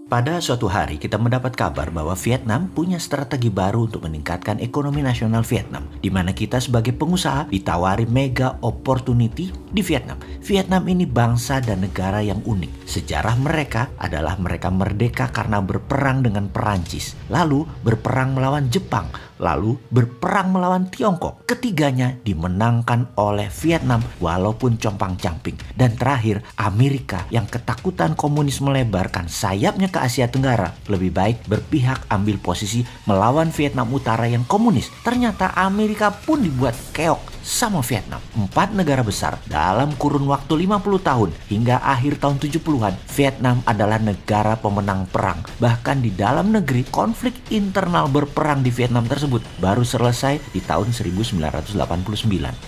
Pada suatu hari kita mendapat kabar bahwa Vietnam punya strategi baru untuk meningkatkan ekonomi nasional Vietnam, di mana kita sebagai pengusaha ditawari mega opportunity di Vietnam. Vietnam ini bangsa dan negara yang unik. Sejarah mereka adalah mereka merdeka karena berperang dengan Perancis, lalu berperang melawan Jepang, lalu berperang melawan Tiongkok. Ketiganya dimenangkan oleh Vietnam walaupun compang-camping. Dan terakhir, Amerika yang ketakutan komunis melebarkan sayapnya ke Asia Tenggara lebih baik berpihak ambil posisi melawan Vietnam Utara yang komunis. Ternyata Amerika pun dibuat keok sama Vietnam. 4 negara besar dalam kurun waktu 50 tahun hingga akhir tahun 70-an, Vietnam adalah negara pemenang perang. Bahkan di dalam negeri, konflik internal berperang di Vietnam tersebut baru selesai di tahun 1989.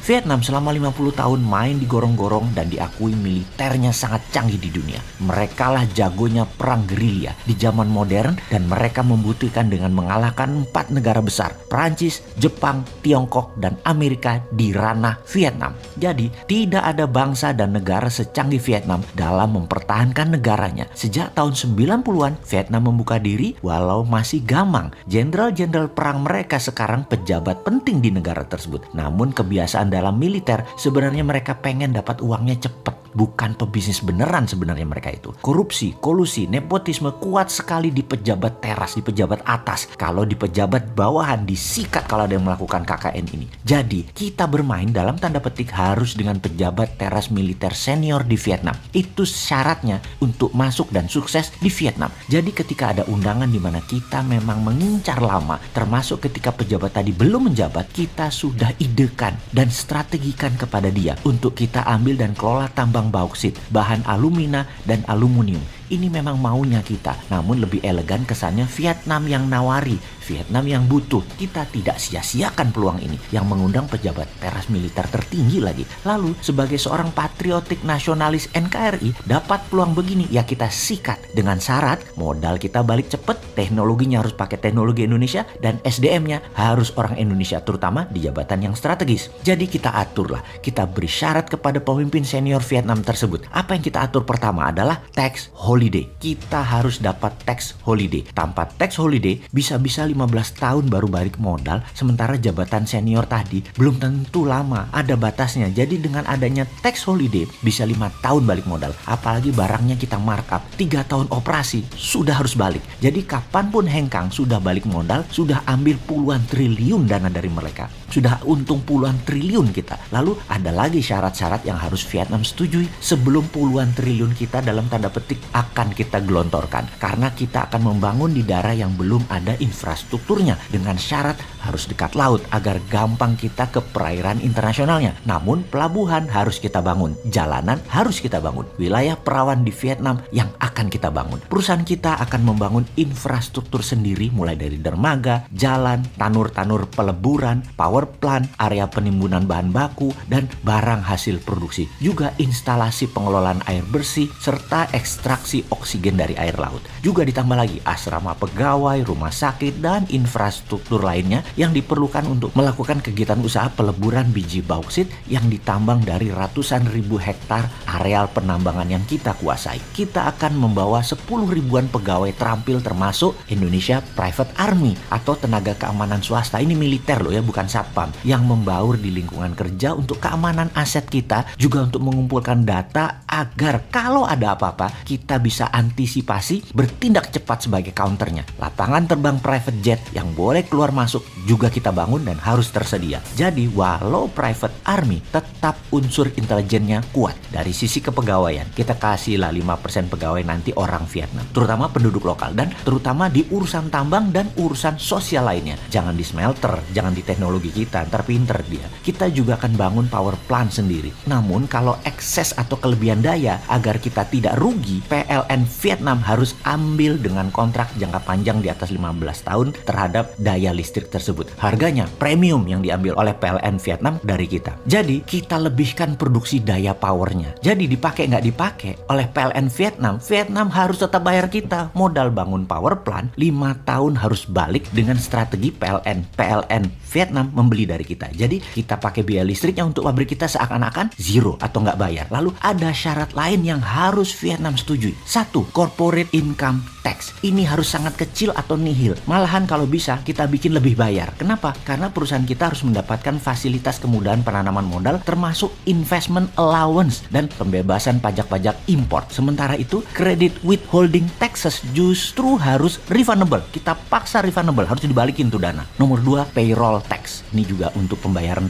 Vietnam selama 50 tahun main digorong-gorong dan diakui militernya sangat canggih di dunia. Mereka lah jagonya perang gerilya di zaman modern dan mereka membuktikan dengan mengalahkan 4 negara besar, Prancis, Jepang, Tiongkok, dan Amerika di ranah Vietnam. Jadi, tidak ada bangsa dan negara secanggih Vietnam dalam mempertahankan negaranya. Sejak tahun 90-an, Vietnam membuka diri walau masih gamang. Jenderal-jenderal perang mereka sekarang pejabat penting di negara tersebut. Namun kebiasaan dalam militer sebenarnya mereka pengen dapat uangnya cepat. Bukan pebisnis beneran sebenarnya mereka itu. Korupsi, kolusi, nepotisme kuat sekali di pejabat teras, di pejabat atas. Kalau di pejabat bawahan disikat kalau ada yang melakukan KKN ini. Jadi kita bermain dalam tanda petik harus dengan pejabat teras militer senior di Vietnam. Itu syaratnya untuk masuk dan sukses di Vietnam. Jadi ketika ada undangan di mana kita memang mengincar lama, termasuk ketika pejabat tadi belum menjabat, kita sudah idekan dan strategikan kepada dia untuk kita ambil dan kelola tambang bauksit, bahan alumina dan aluminium. Ini memang maunya kita, namun lebih elegan kesannya Vietnam yang nawari, Vietnam yang butuh. Kita tidak sia-siakan peluang ini yang mengundang pejabat teras militer tertinggi lagi. Lalu sebagai seorang patriotik nasionalis NKRI dapat peluang begini, ya kita sikat dengan syarat modal kita balik cepet, teknologinya harus pakai teknologi Indonesia dan SDM-nya harus orang Indonesia, terutama di jabatan yang strategis. Jadi kita aturlah, kita beri syarat kepada pemimpin senior Vietnam tersebut. Apa yang kita atur pertama adalah tax holiday. Kita harus dapat tax holiday. Tanpa tax holiday bisa-bisa 15 tahun baru balik modal, sementara jabatan senior tadi belum tentu lama, ada batasnya. Jadi dengan adanya tax holiday bisa 5 tahun balik modal. Apalagi barangnya kita markup 3 tahun operasi sudah harus balik. Jadi kapanpun hengkang sudah balik modal, sudah ambil puluhan triliun dana dari mereka, sudah untung puluhan triliun kita. Lalu ada lagi syarat-syarat yang harus Vietnam setujui sebelum puluhan triliun kita dalam tanda petik akan kita gelontorkan. Karena kita akan membangun di daerah yang belum ada infrastrukturnya dengan syarat harus dekat laut agar gampang kita ke perairan internasionalnya. Namun pelabuhan harus kita bangun, jalanan harus kita bangun, wilayah perawan di Vietnam yang akan kita bangun. Perusahaan kita akan membangun infrastruktur sendiri mulai dari dermaga, jalan, tanur-tanur peleburan, power plant, area penimbunan bahan baku, dan barang hasil produksi. Juga instalasi pengelolaan air bersih serta ekstraksi oksigen dari air laut. Juga ditambah lagi asrama pegawai, rumah sakit, dan infrastruktur lainnya yang diperlukan untuk melakukan kegiatan usaha peleburan biji bauksit yang ditambang dari ratusan ribu hektar areal penambangan yang kita kuasai. Kita akan membawa 10 ribuan pegawai terampil termasuk Indonesia Private Army atau tenaga keamanan swasta. Ini militer loh ya, bukan satpam, yang membaur di lingkungan kerja untuk keamanan aset kita, juga untuk mengumpulkan data agar kalau ada apa-apa kita bisa antisipasi, bertindak cepat sebagai counternya. Lapangan terbang private jet yang boleh keluar masuk juga kita bangun dan harus tersedia. Jadi walau private army, tetap unsur intelijennya kuat. Dari sisi kepegawaian, kita kasihlah 5% pegawai nanti orang Vietnam, terutama penduduk lokal dan terutama di urusan tambang dan urusan sosial lainnya. Jangan di smelter, jangan di teknologi kita, ntar pinter dia. Kita juga akan bangun power plant sendiri. Namun kalau ekses atau kelebihan daya, agar kita tidak rugi, PLN Vietnam harus ambil dengan kontrak jangka panjang di atas 15 tahun terhadap daya listrik tersebut. tersebut. Harganya premium yang diambil oleh PLN Vietnam dari kita. Jadi kita lebihkan produksi daya powernya. Jadi dipakai nggak dipakai oleh PLN Vietnam, Vietnam harus tetap bayar kita. Modal bangun power plant 5 tahun harus balik dengan strategi PLN Vietnam membeli dari kita. Jadi kita pakai biaya listriknya untuk pabrik kita seakan-akan zero atau nggak bayar. Lalu ada syarat lain yang harus Vietnam setujui. 1. Corporate income tax. Ini harus sangat kecil atau nihil. Malahan kalau bisa kita bikin lebih bayar. Kenapa? Karena perusahaan kita harus mendapatkan fasilitas kemudahan penanaman modal termasuk investment allowance dan pembebasan pajak-pajak import. Sementara itu credit withholding taxes justru harus refundable. Kita paksa refundable, harus dibalikin tuh dana. Nomor 2, payroll tax. Ini juga untuk pembayaran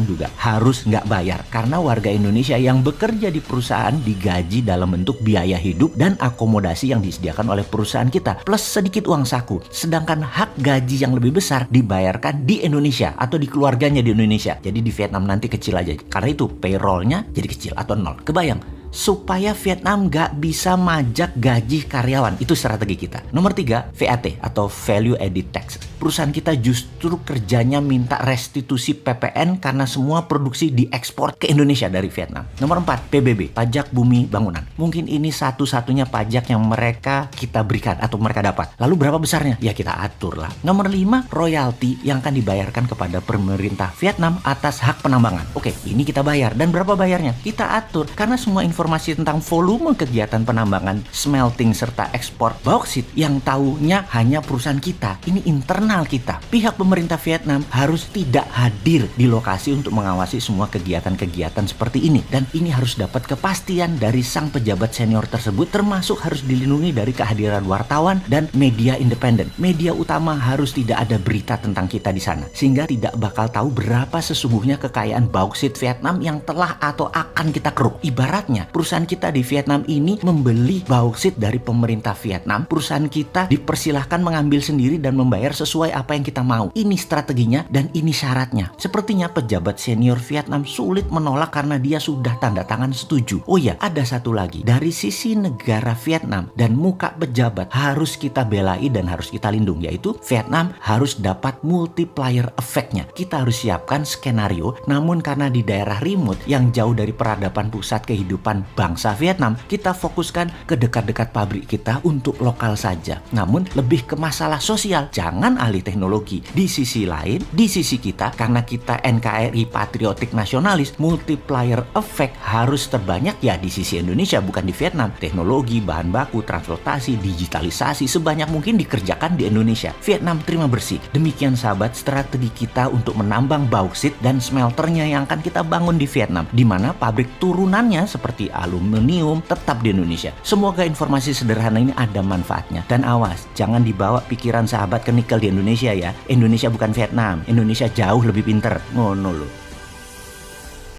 juga harus nggak bayar. Karena warga Indonesia yang bekerja di perusahaan digaji dalam bentuk biaya hidup dan akomodasi yang disediakan oleh perusahaan kita plus sedikit uang saku. Sedangkan hak gaji yang lebih besar dibayarkan di Indonesia atau di keluarganya di Indonesia. Jadi di Vietnam nanti kecil aja. Karena itu payrollnya jadi kecil atau nol. Kebayang? Supaya Vietnam nggak bisa majak gaji karyawan. Itu strategi kita. Nomor 3, VAT atau Value Added Tax. Perusahaan kita justru kerjanya minta restitusi PPN karena semua produksi diekspor ke Indonesia dari Vietnam. Nomor 4, PBB, pajak bumi bangunan. Mungkin ini satu-satunya pajak yang kita berikan atau mereka dapat. Lalu berapa besarnya? Ya kita atur lah. Nomor 5, royalti yang akan dibayarkan kepada pemerintah Vietnam atas hak penambangan. Oke, ini kita bayar. Dan berapa bayarnya? Kita atur. Karena semua informasi tentang volume kegiatan penambangan, smelting, serta ekspor bauksit yang tahunya hanya perusahaan kita. Ini internal kita. Pihak pemerintah Vietnam harus tidak hadir di lokasi untuk mengawasi semua kegiatan-kegiatan seperti ini. Dan ini harus dapat kepastian dari sang pejabat senior tersebut, termasuk harus dilindungi dari kehadiran wartawan dan media independen. Media utama harus tidak ada berita tentang kita di sana, sehingga tidak bakal tahu berapa sesungguhnya kekayaan bauksit Vietnam yang telah atau akan kita keruk. Ibaratnya, perusahaan kita di Vietnam ini membeli bauksit dari pemerintah Vietnam. Perusahaan kita dipersilahkan mengambil sendiri dan membayar sesuai apa yang kita mau. Ini strateginya dan ini syaratnya. Sepertinya pejabat senior Vietnam sulit menolak karena dia sudah tanda tangan setuju. Oh ya, ada satu lagi. Dari sisi negara Vietnam dan muka pejabat harus kita belai dan harus kita lindung, yaitu Vietnam harus dapat multiplier effect-nya. Kita harus siapkan skenario, namun karena di daerah remote yang jauh dari peradaban pusat kehidupan bangsa Vietnam, kita fokuskan ke dekat-dekat pabrik kita untuk lokal saja. Namun lebih ke masalah sosial, jangan alih teknologi. Di sisi lain, di sisi kita, karena kita NKRI patriotik nasionalis, multiplier effect harus terbanyak ya di sisi Indonesia, bukan di Vietnam. Teknologi, bahan baku, transportasi, digitalisasi sebanyak mungkin dikerjakan di Indonesia. Vietnam terima bersih. Demikian sahabat, strategi kita untuk menambang bauksit dan smelternya yang akan kita bangun di Vietnam, di mana pabrik turunannya seperti aluminium tetap di Indonesia. Semoga informasi sederhana ini ada manfaatnya. Dan awas, jangan dibawa pikiran sahabat ke nikel di Indonesia ya. Indonesia bukan Vietnam. Indonesia jauh lebih pinter. Ngono loh.